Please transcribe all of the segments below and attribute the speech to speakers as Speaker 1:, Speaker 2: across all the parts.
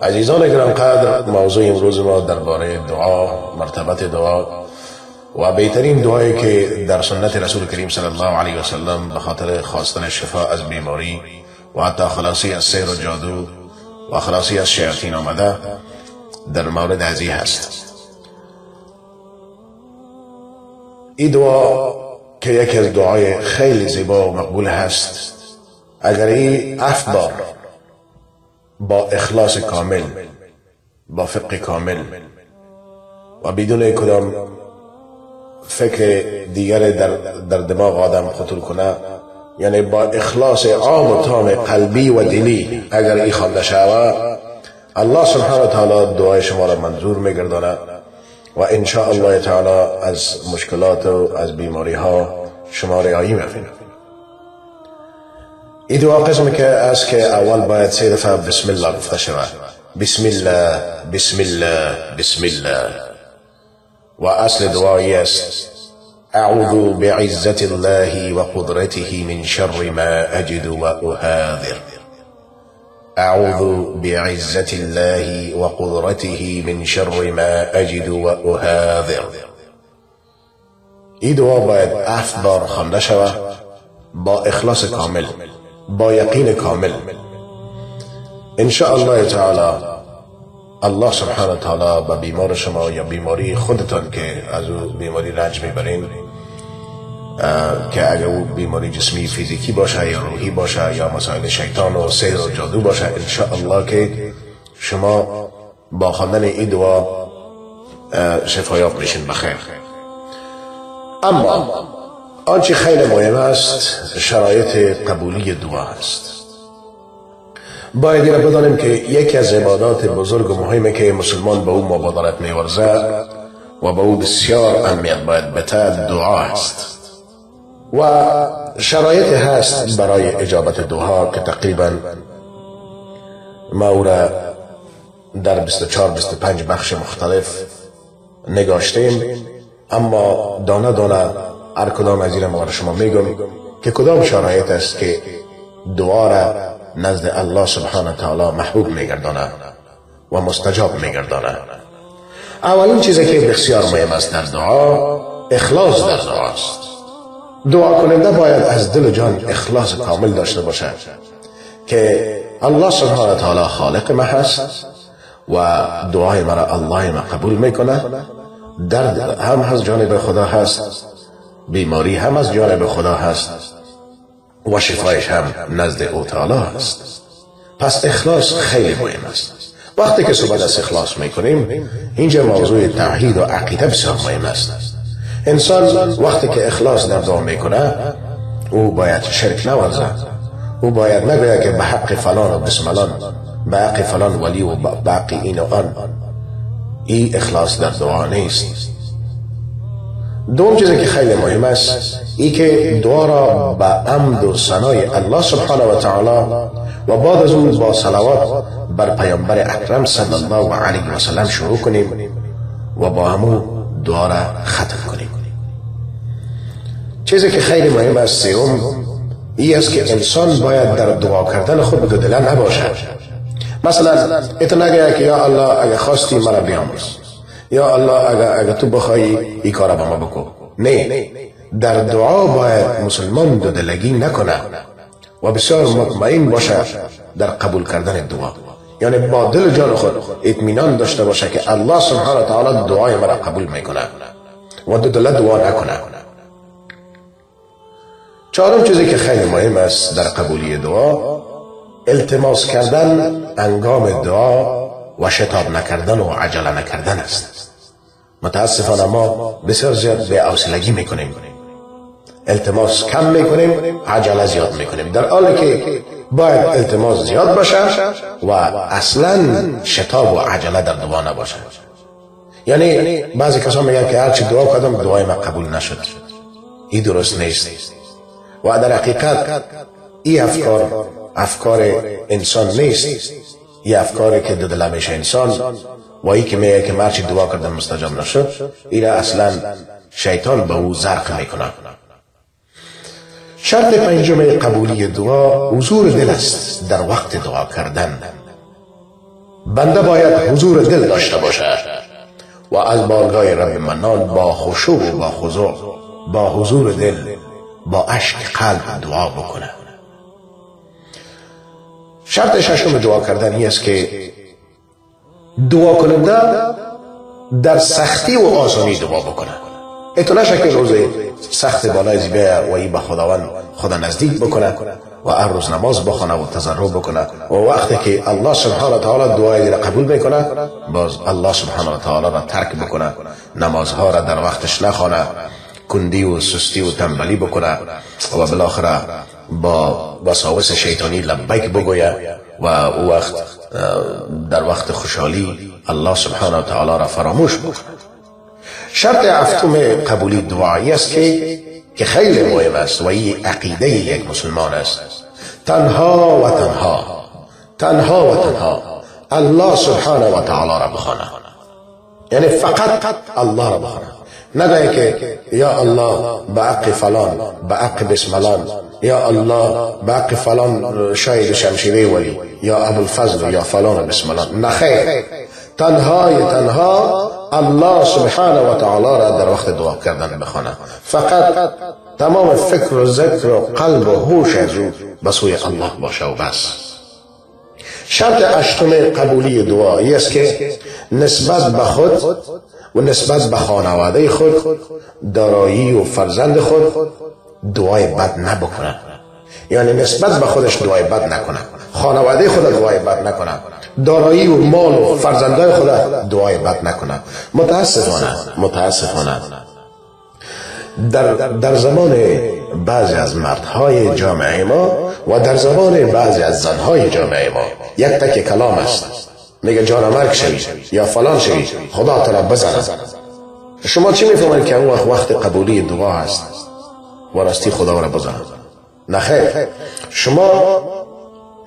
Speaker 1: عزیزان گرانقدر، موضوع امروز ما درباره دعا، مرتبت دعا و بهترین دعایی که در سنت رسول کریم صلی الله علیه و سلم به خاطر خواستن شفا از بیماری و حتی خلاصی از سحر و جادو و خلاصی از شیاطین آمده در مورد ازی هست. این دعا که یکی از دعای خیلی زیبا و مقبول هست، اگر این 7 بار با اخلاص کامل، با فقه کامل و بدون کدام فکر دیگر در دماغ آدم خطور کنه، یعنی با اخلاص عام و تام قلبی و دلی اگر این خوانده شود، الله سبحانه و تعالی دعای شما را منظور میگردانه و ان شاء الله تعالی از مشکلات و از بیماری ها شما رهایی می‌یابید. این دعا قسمی که است که اول باید 3 دفعه بسم الله گفته شود. بسم الله، بسم الله، بسم الله. و اصل دعایی است: اعوذ بعزت الله و قدرته من شر ما اجد و احاذر. اعوذ بعزت الله و قدرته من شر ما اجد و احاذر. این دعا باید 7 بار خوانده شود با اخلاص کامل، با یقین کامل. ان شاء الله تعالی الله سبحانه و تعالی به بیمار شما یا بیماری خودتان که از او بیماری رنج میبرین، که اگر او بیماری جسمی فیزیکی باشه یا روحی باشه یا مسائل شیطان و سحر و جادو باشه، ان شاء الله که شما با خواندن این دعا شفایاب میشین بخیر. اما آنچه خیلی مهم است شرایط قبولی دعا است. باید این را بدانیم که یکی از عبادات بزرگ و مهمی که مسلمان به او مبادرت می‌ورزد و به او بسیار اهمیت باید بده دعا است و شرایط هست برای اجابت دعا که تقریبا ما او را در 24-25 بخش مختلف نگاشتیم، اما دانه دانه هر کدام از این ما شما میگم که کدام شرایط است که دعا را نزد الله سبحانه تعالی محبوب میگردانه و مستجاب میگردانه. اولین چیزی که بسیار مهم است در دعا، اخلاص در دعا است. دعا کننده باید از دل و جان اخلاص کامل داشته باشد که الله سبحانه تعالی خالق ما هست و دعای مرا الله ما قبول میکنه. درد هم از جانب خدا هست، بیماری هم از جانب خدا هست و شفایش هم نزد او تعالی است. پس اخلاص خیلی مهم است. وقتی که صحبت از اخلاص میکنیم، اینجا موضوع توحید و عقیده بسیار مهم است. انسان وقتی که اخلاص در دعا میکنه، او باید شرک نورزد. او باید نگوید که به حق فلان و بسم الله، به حق فلان ولی و به حق این و آن. این اخلاص در دعا نیست. دوم چیزی که خیلی مهم است، ای که دعا را با حمد و ثنای الله سبحانه و تعالی و بعد از اون با صلوات بر پیامبر اکرم صلی الله علیه و سلم شروع کنیم و با همون دعا را ختم کنیم. چیزی که خیلی مهم است سوم ای است که انسان باید در دعا کردن خود بدودله نباشد. مثلا ات نگه که یا الله اگه خواستی مرا بیامرز، یا الله اگه تو بخوای این کارا با ما بکن. نه، در دعا باید مسلمان دودلگی نکنه و بسیار مطمئن باشه در قبول کردن دعا. یعنی با دل جان خود اطمینان داشته باشه که الله سبحانه تعالی دعای مرا قبول میکنه و دودله دعا نکنه. چهارم چیزی که خیلی مهم است در قبولی دعا، التماس کردن انگام دعا و شتاب نکردن و عجله نکردن است. متاسفانه ما بسیار زیاد به حوصلگی میکنیم، التماس کم میکنیم، عجله زیاد میکنیم، در حالی که باید التماس زیاد باشه و اصلا شتاب و عجله در دعا نباشه. یعنی بعضی کسان میگن که هرچی دعا کردم دعای من قبول نشد. این درست نیست و در حقیقت این افکار انسان نیست. این افکاری که دل میشه انسان و این که میگه که مرچی دعا کردم مستجاب نشد، این اصلا شیطان به او زرق میکنه. شرط پنجم قبولی دعا حضور دل است در وقت دعا کردن. بنده باید حضور دل داشته باشه و از بارگاه رب منان با خشوع و با خضوع، با حضور دل، با اشک قلب دعا بکنه. شرط ششم دعا کردن است که دعا کننده در سختی و آسانی دعا بکنه. ایتو نشه که روز سخت بالای زیبه و ای به خداوند خدا نزدیک بکنه و هر روز نماز بخونه و تضرع بکنه و وقتی که الله سبحانه و تعالی دعای را قبول میکنه باز الله سبحانه و تعالی را ترک بکنه، نمازها را در وقتش نخونه، کندی و سستی و تنبلی بکنه و بالاخره با وساوس شیطانی لبیک بگویه و او وقت در وقت خوشحالی الله سبحانه و تعالی را فراموش بکنه. شرط هفتم قبولی دعایی است که خیلی مهم است و این عقیده یک مسلمان است. تنها و تنها الله سبحانه و تعالی را بخوانه، یعنی فقط الله را بخوانه. نگه که یا الله به حق فلان، به حق بسملان، یا الله به حق فلان شاید شمشیره ولی یا ابوالفضل یا فلان بسملان. نخیر، تنها الله سبحانه و تعالی را در وقت دعا کردن بخوانه. فقط تمام فکر و ذکر و قلب و هوش از او به سوی الله باشه و بس. شرط هشتم قبولی دعایی است که نسبت به خود و نسبت به خانواده خود، دارایی و فرزند خود دعای بد نبکنه. یعنی نسبت به خودش دعای بد نکنه، خانواده خود دعای بد نکنه، دارایی و مال و فرزندای خود دعای بد نکنه. متاسفانه در زمان بعضی از مردهای جامعه ما و در زمان بعضی از زنهای جامعه ما یک تک کلام است، میگه جانمرگ شوی یا فلان شوی، خدا تو را بزنه. شما چی میفهمید که اون وقت قبولی دعا است و راستی خدا را بزنه؟ نخیر، شما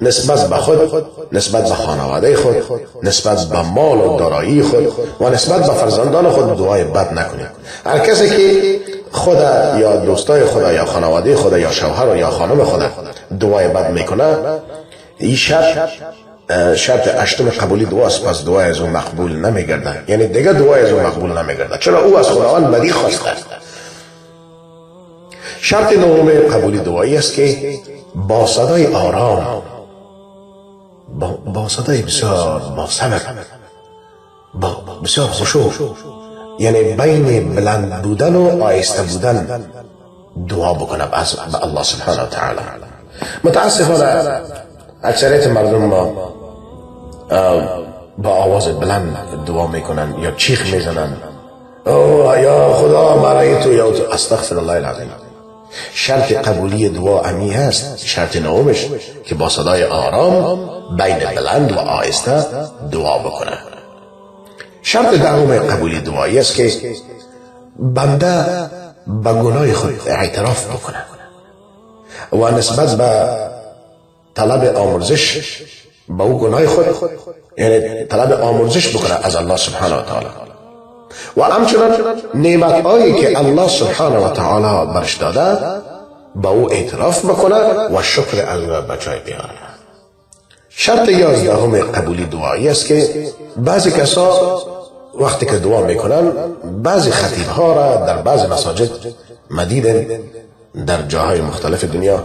Speaker 1: نسبت به خود، نسبت به خانواده خود، نسبت به مال و دارایی خود و نسبت به فرزندان خود دعای بد نکنید. هر کسی که خدا یا دوستای خدا یا خانواده خدا یا شوهر یا خانم خدا دعای بد میکنه، این شرط هشتم قبولی دعاست. پس دعای از او مقبول نمیگرده، یعنی دیگه دعای از او مقبول نمیگرده، چرا او از خداوند بدی خواسته. شرط نهم قبولی دعایی است که با صدای آرام، با صدای بسیار با صبر، با بسیار خشوع، یعنی بین بلند بودن و آهسته بودن دعا بکنه به الله سبحانه و تعالی. متاسفانه اکثریت مردم ما با آواز بلند دعا میکنن یا چیخ میزنن، یا خدا مرای تو یا تو. استغفر الله العظیم. شرط قبولی دعا امی هست، شرط نهمش که با صدای آرام بین بلند و آهسته دعا بکنه. شرط دهم قبولی دعایی است که بنده به گناه خود اعتراف بکنه و نسبت به طلب آمرزش به او گناه خود، یعنی طلب آمرزش بکنه از الله سبحانه و تعالی و همچنان نعمت هایی که الله سبحانه و تعالی برش داده به او اعتراف بکنه و شکر از او بجای بیاره. شرط 11 قبولی دعایی است که بعضی کسا وقتی که دعا میکنن، بعضی خطیب ها را در بعضی مساجد مدیدن در جاهای مختلف دنیا،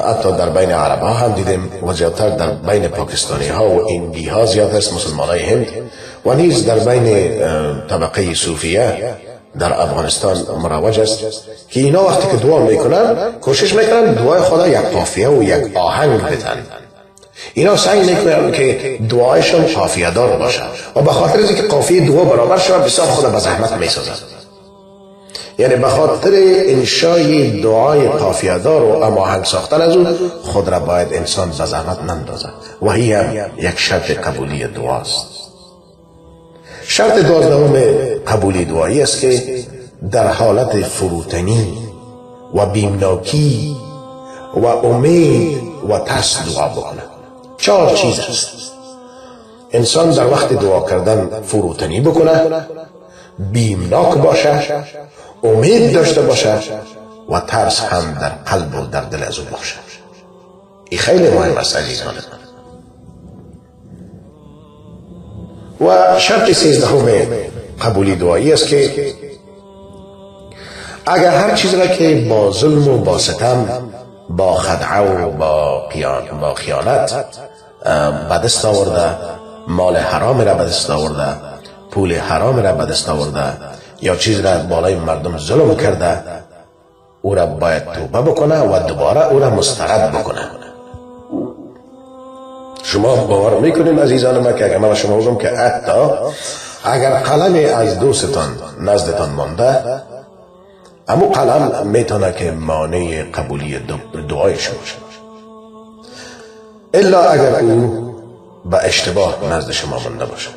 Speaker 1: حتی در بین عرب ها هم دیدیم و زیادتر در بین پاکستانی ها و هندی ها زیاد است، مسلمان های هند، و نیز در بین طبقه صوفیه در افغانستان مروج است که اینا وقتی که دعا میکنن کوشش میکنن دعای خدا یک قافیه و یک آهنگ بدن. اینا سعی میکنن که دعایشون قافیه دار باشه و به خاطر اینکه قافیه دعا برابر شود بسیار خدا به زحمت میسازن. یعنی به خاطر انشای دعای قافیه دار و هماهنگ ساختن از اون خود را باید انسان به زحمت نندازد و هی هم یک شرط قبولی دعاست. شرط 12 قبولی دعایی است که در حالت فروتنی و بیمناکی و امید و ترس دعا بکنه. 4 چیز است. انسان در وقت دعا کردن فروتنی بکنه، بیمناک باشه، امید داشته باشه و ترس هم در قلب و در دل از او باشه. این خیلی مهم است عزیزان. و شرط 13 قبولی دعایی است که اگر هر چیز را که با ظلم و با ستم، با خدعه و با خیانت به دست آورده، مال حرام را به دست آورده، پول حرام را به دست آورده یا چیز را بالای مردم ظلم کرده، او را باید توبه بکنه و دوباره او را مسترد بکنه. شما باور میکنید عزیزان ما که اگر من شما بگم که حتی اگر قلم از دوستتان نزدتان مانده، اما قلم میتونه که مانع قبولی دعای شما شد، الا اگر او به اشتباه نزد شما مانده باشه.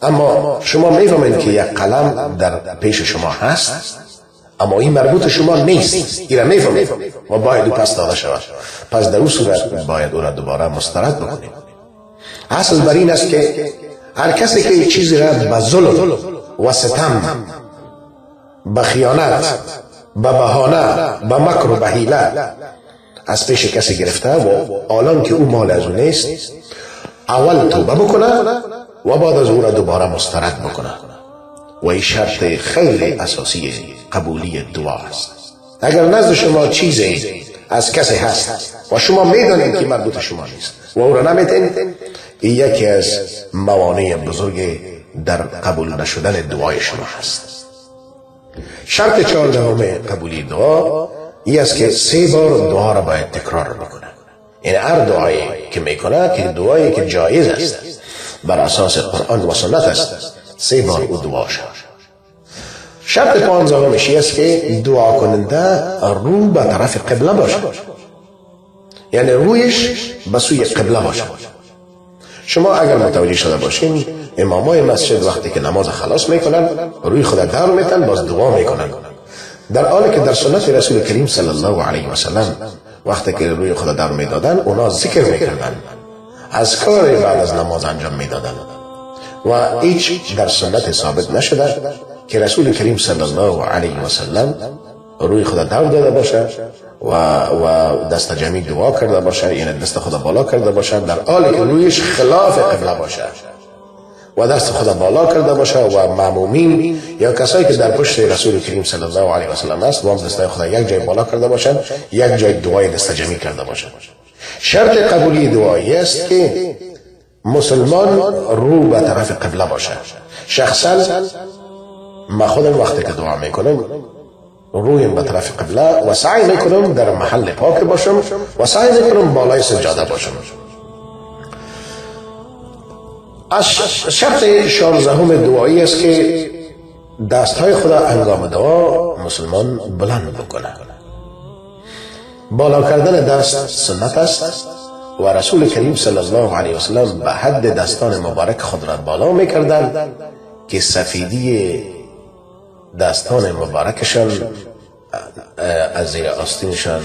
Speaker 1: اما شما میفهمید که یک قلم در پیش شما هست، اما این مربوط شما نیست. این را میفهمید و باید او پس داده شود. پس در اون صورت باید او را دوباره مسترد بکنیم. اصل بر این است که هر کسی که چیزی را به ظلم و ستم، به خیانت، به بهانه، به مکر و به حیله از پیش کسی گرفته و الان که او مال از او نیست، اول توبه بکنه و بعد از او را دوباره مسترد بکنه. و این شرط خیلی اساسی قبولی دعا است. اگر نزد شما چیزی از کسی هست و شما میدانید که مربوط شما نیست و او را نمیتین، این یکی از موانع بزرگ در قبول نشدن دعای شما هست. شرط 14 قبولی دعا این است که 3 بار دعا را باید تکرار بکنه. این هر دعایی که میکنه که دعایی که جایز است بر اساس قرآن و سنت است، 3 بار او دعا شد. شرط 15 میشه است که دعا کننده رو به طرف قبله باشه، یعنی رویش به سوی قبله باشه. شما اگر متوجه شده باشین، امامای مسجد وقتی که نماز خلاص میکنن روی خود دار میتن، باز دعا میکنن، در حالی که در سنت رسول کریم صلی الله علیه و سلم وقتی که روی خود دار میدادن اونا ذکر میکردن، اذکار بعد از نماز انجام میدادن و هیچ در سنت ثابت نشده که رسول کریم صلی الله علیه و سلم روی خود دار داده باشه و دست جمعی دعا کرده باشه، یعنی دست خود بالا کرده باشه در حالی که رویش خلاف قبله باشه و دست خود بالا کرده باشه و مأمومین یا کسایی که در پشت رسول کریم صلی الله علیه و سلم است و هم دست خود یک جای بالا کرده باشند، یک جای دعای دست جمعی کرده باشند. شرط قبولی دعایی است که مسلمان رو به طرف قبله باشه. شخصا ما خودم وقتی که دعا میکنم رویم به طرف قبله و سعی میکنم در محل پاک باشم و سعی میکنم بالای سجاده باشم. شرط 16 دعایی است که دستهای خدا انگام دعا مسلمان بلند بکنه. بالا کردن دست سنت است و رسول کریم صلی الله علیه و سلم به حد دستان مبارک خود را بالا میکردند که سفیدی دستان مبارکشان از زیر آستینشان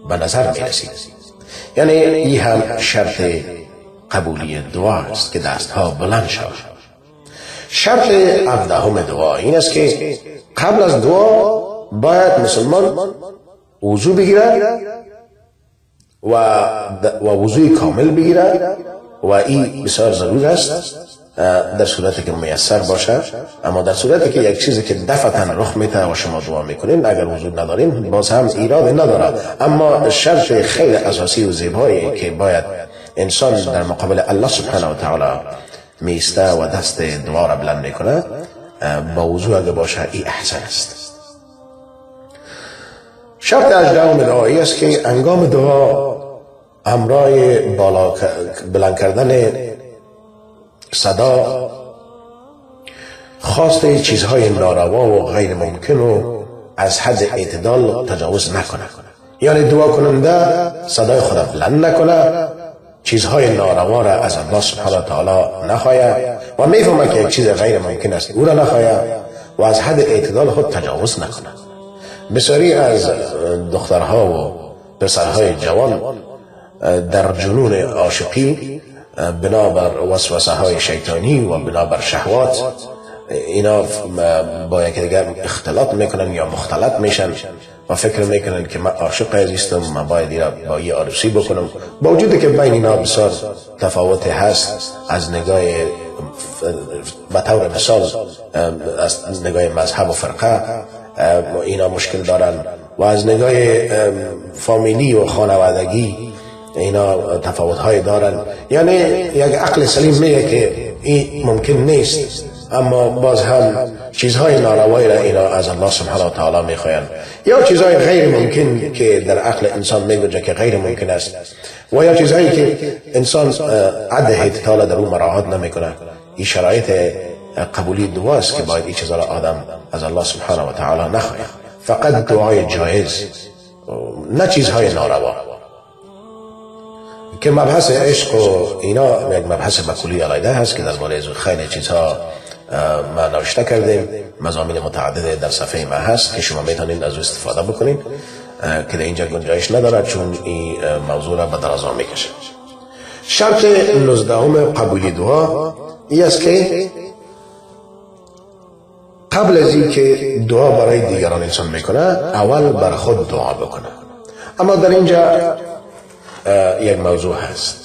Speaker 1: به نظر میرسید. یعنی این هم شرط قبولی دعا است که دستها بلند شود. شرط 17 دعا این است که قبل از دعا باید مسلمان وضو بگیرد و وضوی کامل بگیرد و این بسیار ضرور است در صورتی که میسر باشه. اما در صورتی که یک چیزی که دفعتا رخ میده و شما دعا میکنین اگر وضو ندارین باز هم ایراد نداره. اما شرط خیلی اساسی و زیبایی که باید انسان در مقابل الله سبحانه و تعالی میسته و دست دعا را بلند میکنه با وضو اگر باشه این احسن است. شرط 18 دعایی است که انگام دعا امرای بلند کردن صدا خواست چیزهای ناروا و غیر ممکن و از حد اعتدال تجاوز نکنه. یعنی دعا کننده صدای خود بلند نکنه، چیزهای ناروا را از الله سبحانه و تعالی نخواهد و میفهمه که یک چیز غیر ممکن است او را نخواهد و از حد اعتدال خود تجاوز نکنه. بسیاری از دخترها و پسرهای جوان در جنون عاشقی بنابر وسوسه های شیطانی و بنابر شهوات اینا با یکی دیگر اختلاط میکنن یا مختلط میشن و فکر میکنن که من عاشق عزیزم، من باید با یه عروسی بکنم، با وجودی که بین اینا بسیار تفاوت هست. از نگاه به طور مثال از نگاه مذهب و فرقه اینا مشکل دارن و از نگاه فامیلی و خانوادگی اینا تفاوت های دارن. یعنی یک عقل سلیم میگه که این ممکن نیست، اما باز هم چیزهای ناروایی را اینا از الله سبحانه و تعالی میخواین، یا چیزهای غیر ممکن که در عقل انسان میگوجه که غیر ممکن است، و یا چیزهایی که انسان عده تعالی در اون مراعات نمیکنه. این شرایط قبولی دعاست که باید این چیزها را آدم از الله سبحانه و تعالی نخواه، فقط دعای جایز، نه چیزهای ناروا. که مبحث عشق و اینا یک مبحث بکلی علیده هست که درباره از خیلی چیزها ما نوشته کردیم، مضامین متعدد در صفحه ما هست که شما میتونید از او استفاده بکنید که در اینجا گنجایش ندارد چون این موضوع را به درازا میکشه. شرط 19 قبولی دعا این است که قبل از این که دعا برای دیگران انسان میکنه اول بر خود دعا بکنه. اما در اینجا یک موضوع هست.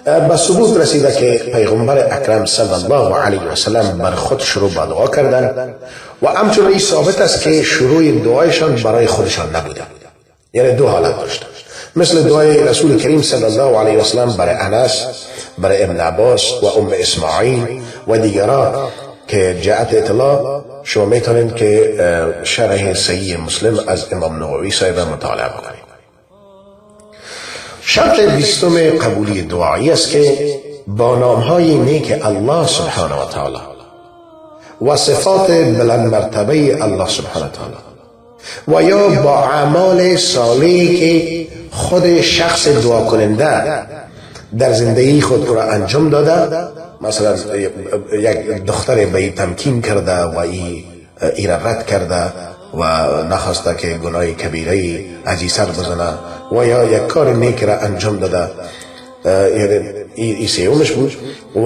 Speaker 1: به ثبوت رسیده که پیغمبر اکرم صلی الله علیه و سلم بر خود شروع به دعا کردن و همچنین ثابت است که شروع دعایشان برای خودشان نبوده، یعنی دو حالت داشته، مثل دعای رسول کریم صلی الله علیه و سلم برای انس، برای ابن عباس و ام اسماعیل و دیگران که جاءت اطلاع. شما میتونید که شرح صحیح مسلم از امام نووی صاحب مطالعه بکنید. شرط 20 قبولی دعایی است که با نامهای نیک الله سبحانه و تعالی و صفات بلند مرتبه الله سبحانه و تعالی و یا با اعمال صالحی که خود شخص دعا کننده در زندگی خود را انجام داده، مثلا یک دختر به تمکین کرده و ای رد کرده و نخواسته که گناه کبیره عجی سر بزنه، و یا یک کار نیک را انجام داده، ای سیومش بود، و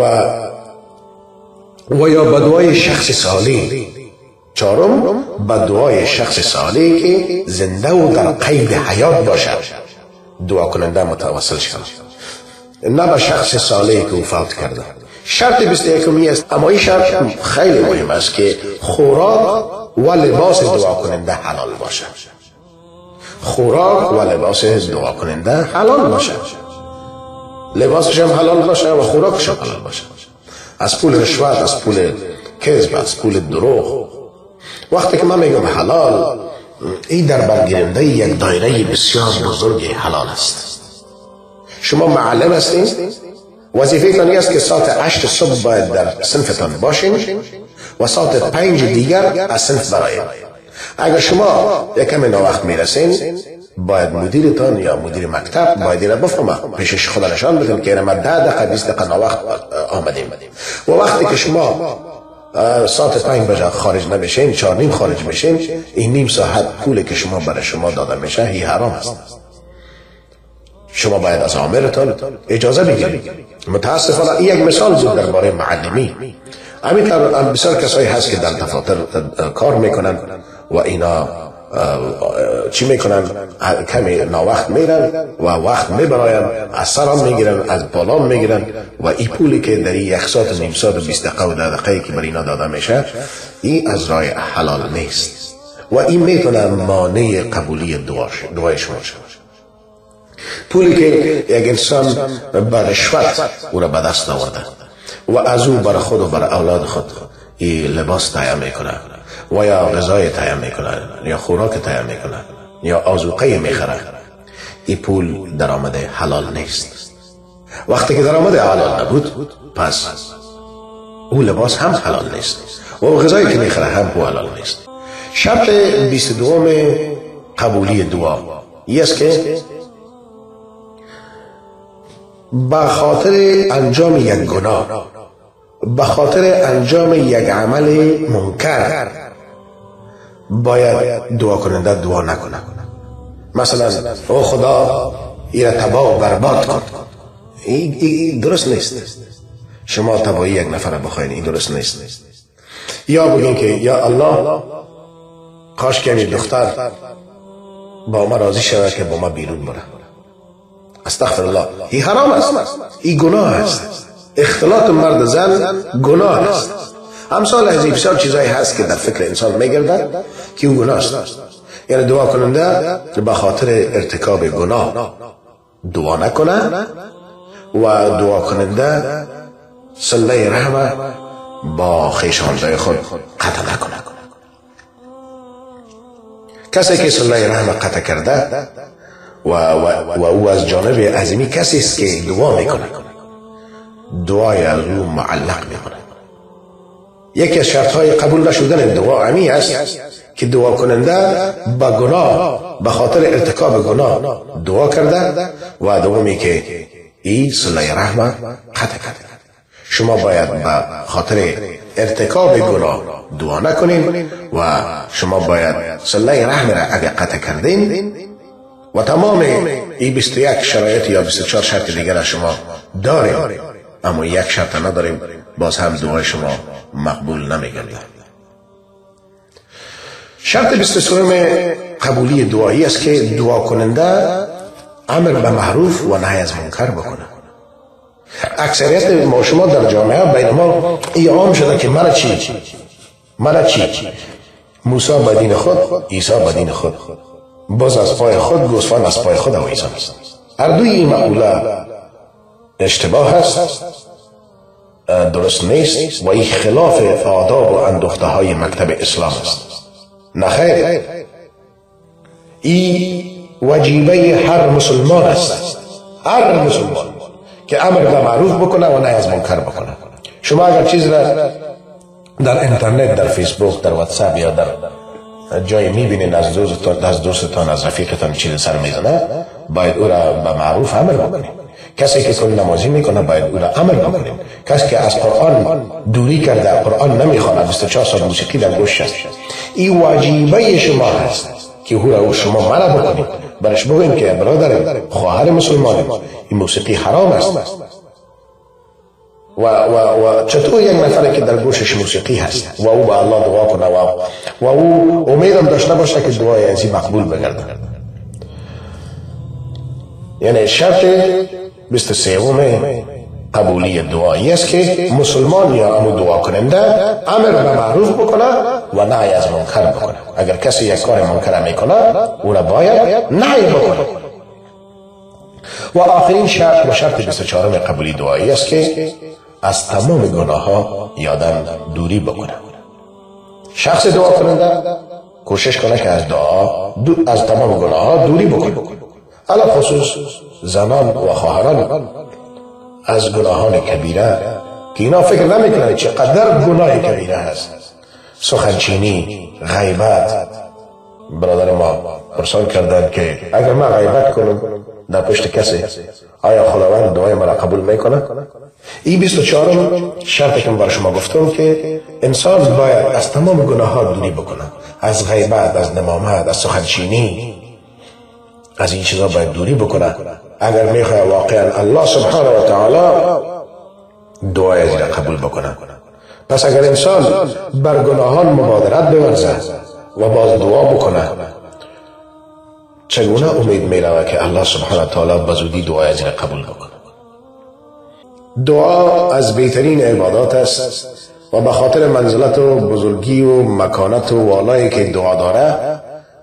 Speaker 1: یا بدوای شخص صالح. چهارم بدوای شخص صالح که زنده و در قید حیات باشد دعا کننده متوسل شد، نه به شخص صالحی که وفات کرده. شرط 21 است، اما این شرط خیلی مهم است که خوراک و لباس دعا کننده حلال باشد. خوراک و لباس دعا کننده حلال باشد، لباسش هم حلال باشه و خوراکش هم حلال باشه. از پول رشوت، از پول کذب، از پول دروغ. وقتی که من میگم حلال، این در برگیرنده یک دایره بسیار بزرگ حلال است. شما معلم هستین، وظیفه‌تان است که ساعت 8 صبح باید در صنفتان باشین و ساعت 5 دیگر از صنف براین. اگر شما یکم ناوقت میرسین، باید مدیرتان یا مدیر مکتب باید را بفهمه، پیشش خدا نشان بدن که ما 10 دقیقه 20 دقیقه ناوقت آمدیم. و وقتی که شما ساعت 5 بجه خارج نمیشین، 4 نیم خارج میشین، این نیم ساعت پولی که شما برای شما داده میشه این حرام است. شما باید از آمرتان اجازه بگیرید. متاسفانه این یک مثال بود درباره معلمی. همینطور بسیار کسایی هست که در دفاتر کار میکنن و اینا چی میکنن؟ کمی ناوقت میرن و وقت میبراین، از سرم میگیرن، از بالام میگیرن و این پولی که در یک ساعت و نیم ساعت و 20 دقیقه و 10 دقیقه که بر اینا داده میشه، این از راه حلال نیست و این میتونه مانع قبولی دعای شما شد. پولی که یک انسان به رشوت او را به دست آورده و از او بر خود و بر اولاد خود این لباس تهیه میکنه و یا غذای تهیه میکنه یا خوراک تهیه میکنه یا آذوقه میخره، این پول درآمد حلال نیست. وقتی که درآمد حلال نبود، پس او لباس هم حلال نیست و غذایی که میخره هم او حلال نیست. شرط 22 قبولی دعا این است که به خاطر انجام یک گناه، به خاطر انجام یک عمل منکر باید دعا کننده دعا نکنه. مثلا او خدا این تباه برباد کن، این درست نیست. شما تباهی یک نفر بخواین، این درست نیست. یا بگین که یا الله کاش که این دختر با ما راضی شود که با ما بیرون بره. استغفر الله، این حرام است، این گناه است. اختلاط مرد زن گناه است. امثال از این بسیار چیزایی هست که در فکر انسان میگردد که اون گناه است. یعنی دعا کننده به خاطر ارتکاب گناه دعا نکنه و دعا کننده صله رحم با خویشاوندان خود قطع نکنه. کسی که صله رحم قطع کرده و او از جانب عظیمی کسی است که دعا میکنه، دعای از او معلق میکنه. یکی از شرطهای قبول نشدن دعا همی است که دعا کننده با گناه به خاطر ارتکاب گناه دعا کرده و دومی که این صله رحم قطع کرده. شما باید به خاطر ارتکاب گناه دعا نکنین و شما باید صله رحم را اگر قطع کردین و تمام این 21 شرایط یا 24 شرط دیگر را شما داریم اما یک شرط نداریم، باز هم دعای شما مقبول نمیگردد. شرط 23 قبولی دعایی است که دعا کننده امر به معروف و نهی از منکر بکنه. اکثریت ما شما در جامعه بین ما ای عام شده که من چی موسی به دین خود، عیسی به دین خود، باز از پای خود، گوسفند از پای خود آویزان است. هر دوی این مقوله اشتباه است، درست نیست و این خلاف آداب و اندوخته های مکتب اسلام است. نخیر، این وجیبه هر مسلمان است، هر مسلمان که امر به معروف بکنه و نهی از منکر بکنه. شما اگر چیز را در اینترنت، در فیسبوک، در واتساپ یا در جای میبینین از دوستتان، از رفیقتان چیز سر میزنه، باید او را به معروف امر بکنید. کسی که کل نمازی میکنه باید او را امر بکنید. کسی که از قرآن دوری کرده، قرآن نمیخواند، 24 ساعت موسیقی در گوش است، این واجبه شما هست که او را شما منع بکنید. برش بگوین که برادر، خواهر مسلمان، این موسیقی حرام است و چطور یک نفره که در گوشش موسیقی هست و او به الله دعا کنه و او امیدم داشته باشه که دعای از این مقبول بگرده. یعنی شرط 23 قبولی دعایی است که مسلمان یا امو دعا کننده امر به معروف بکنه و نهی از منکر بکنه. اگر کسی یک کار منکر میکنه او را باید نهی بکنه. و آخرین شرط و شرط 24 قبولی دعایی است که از تمام گناه ها یادن دوری بکنه. شخص دعا کننده کوشش کنه که از تمام گناه ها دوری بکنه. علی خصوص زنان و خواهران از گناهان کبیره که اینا فکر نمیکنن چقدر گناه کبیره هست. سخنچینی، غیبت. برادر ما پرسان کردن که اگر من غیبت کنم در پشت کسی آیا خداوند دعای مرا قبول میکنه؟ این 24 شرطی که برای شما گفتم که انسان باید از تمام گناه ها دوری بکنه. از غیبت، از نمامت، از سخنچینی، از این چیزا باید دوری بکنه اگر میخواه واقعا الله سبحانه و تعالی دعای از را قبول بکنه. پس اگر انسان بر گناهان مبادرت بورزه و باز دعا بکنه، چگونه امید میره که الله سبحانه و تعالی بزودی دعای از را قبول بکنه؟ دعا از بهترین عبادات است و به خاطر منزلت و بزرگی و مکانت و والایی که دعا داره،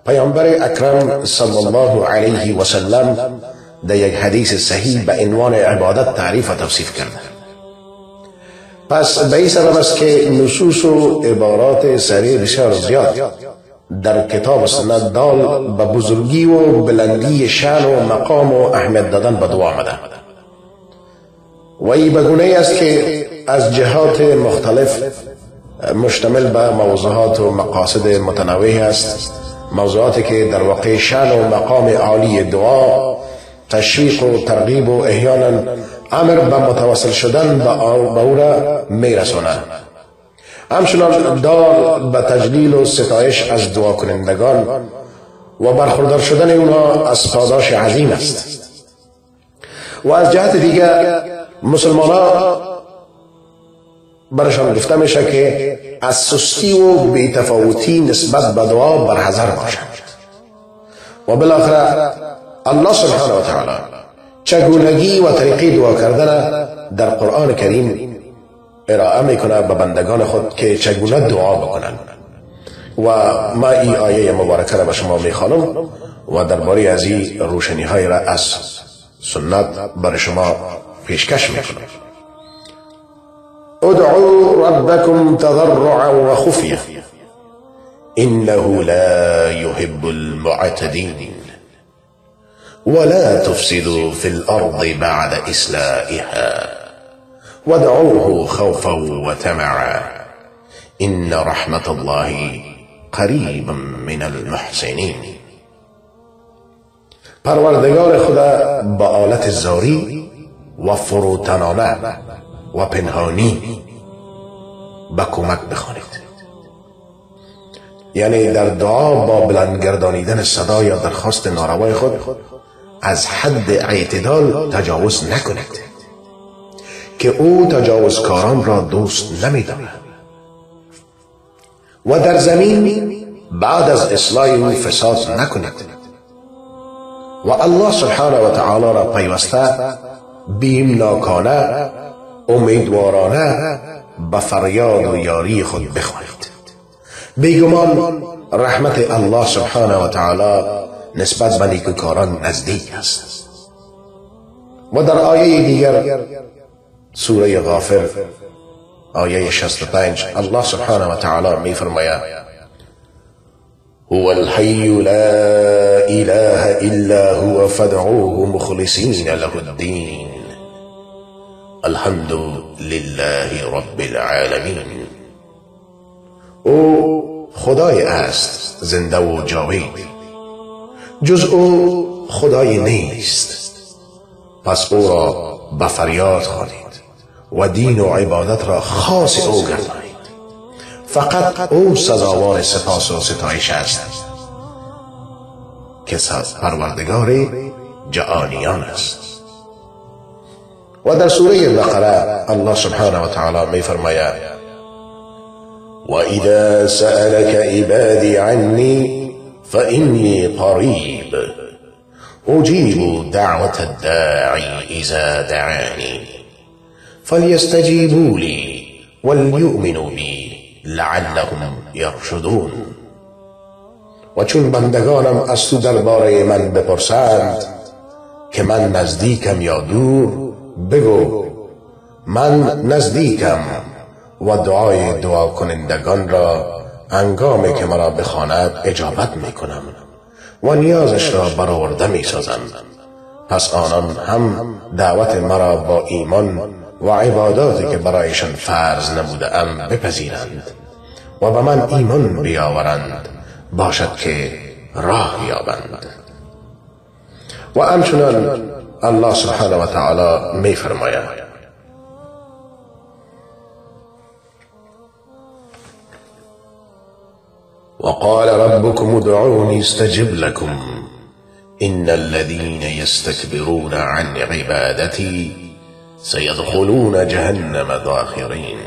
Speaker 1: پیامبر اکرم صلی الله علیه و سلم در یک حدیث صحیح به عنوان عبادت تعریف و توصیف کرده. پس به این سبب است که نصوص و عبارات صریح بسیار زیاد در کتاب سنت دال به بزرگی و بلندی شأن و مقام و اهمیت دادن به دعا آمده و این به گونه‌ای است که از جهات مختلف مشتمل به موضوعات و مقاصد متنوعی است، موضوعاتی که در واقع شأن و مقام عالی دعا، تشویق و ترغیب و احیانا امر به متوسل شدن به او را میرساند. همچنان دال به تجلیل و ستایش از دعا کنندگان و برخوردار شدن اونا از پاداش عظیم است. و از جهت دیگر مسلمانان برشان گفته میشه که از سستی و بی‌تفاوتی نسبت به دعا برحذر باشند و بالاخره الله سبحانه و تعالی چگونگی و طریقی دعا کردن در قرآن کریم ارائه میکنه به بندگان خود که چگونه دعا بکنن و ما این آیه مبارکه را به شما میخوانم و درباره از این روشنی های را از سنت بر شما پیشکش میکنم. ادعوا ربكم تضرعا وخفية إنه لا يحب المعتدين ولا تفسدوا في الأرض بعد إصلاحها وادعوه خوفا وطمعا إن رحمة الله قریب من المحسنین. پروردگار خدا با آلت زاری و فروتنانه و پنهانی به کمک بخوانید. یعنی در دعا با بلند گردانیدن صدا یا درخواست ناروای خود از حد اعتدال تجاوز نکنید که او تجاوزکاران را دوست نمی‌دارد و در زمین بعد از اصلاح او فساد نکنید و الله سبحانه و تعالی را پیوسته بیمناکانه امیدوارانه به فریاد و یاری خود بخوانید. بیگمان رحمت الله سبحانه و تعالی نسبت به نیکوکاران نزدیک است. و در آیه دیگر سوره غافر آیه 65 الله سبحانه و تعالی می فرماید هو الحي لا اله الا هو فادعوه مخلصین له الدین الحمد لله رب العالمین. او خدای است زنده و جاوید، جز او خدای نیست، پس او را به فریاد خوانید و دین و عبادت را خاص او گردانید. فقط او سزاوار سپاس و ستایش است که پروردگار جهانیان است. و در سوره بقره الله سبحانه و تعالی می فرماید و اذا سألك عبادی عنی فإنی قریب اجیب دعوت الداعی اذا دعانی فلیستجیبوا لی ولیؤمنوا بی لعلهم یرشدون. و چون بندگانم از تو درباره من بپرسند که من نزدیکم یا دور، بگو من نزدیکم و دعا کنندگان را هنگامی که مرا بخواند اجابت میکنم و نیازش را برآورده میسازم. پس آنان هم دعوت مرا با ایمان و عباداتی که برایشان فرض نموده ام بپذیرند و به من ایمان بیاورند، باشد که راه یابند. و همچنان الله سبحانه و تعالی می فرماید وقال ربكم ادعوني استجب لكم إن الذين يستكبرون عن عبادتي سيدخلون جهنم داخرين.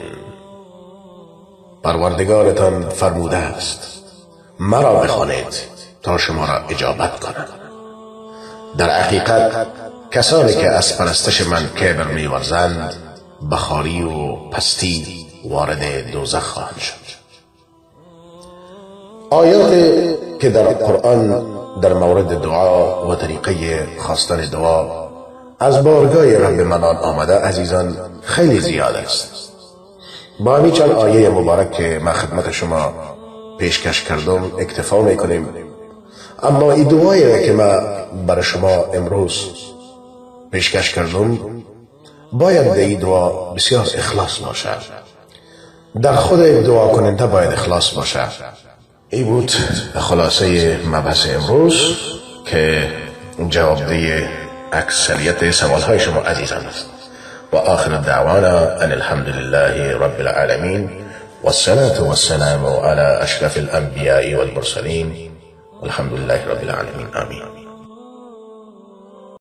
Speaker 1: پروردگارتان فرموده است مرا بخوانید تا شما را اجابت کنم. در حقیقت کسانی که از پرستش من کبر می‌ورزند بخاری و پستی وارد دوزخ خواهند شد. آیاتی که در قرآن در مورد دعا و طریقه خواستن دعا از بارگاه رب منان آمده عزیزان خیلی زیاد است. با همین چند آیه مبارک که من خدمت شما پیشکش کردم اکتفا میکنیم. اما این دعایی که من برای شما امروز پیشکش کردم باید در این دعا بسیار اخلاص باشه. در خود دعا کننده باید اخلاص باشه. این بود خلاصه مبحث امروز که جوابده اکثریت سوالهای شما عزیزان است. و آخر دعوانا ان الحمد لله رب العالمین والصلاة والسلام على اشرف الانبیاء والمرسلین والحمد لله رب العالمین. آمین.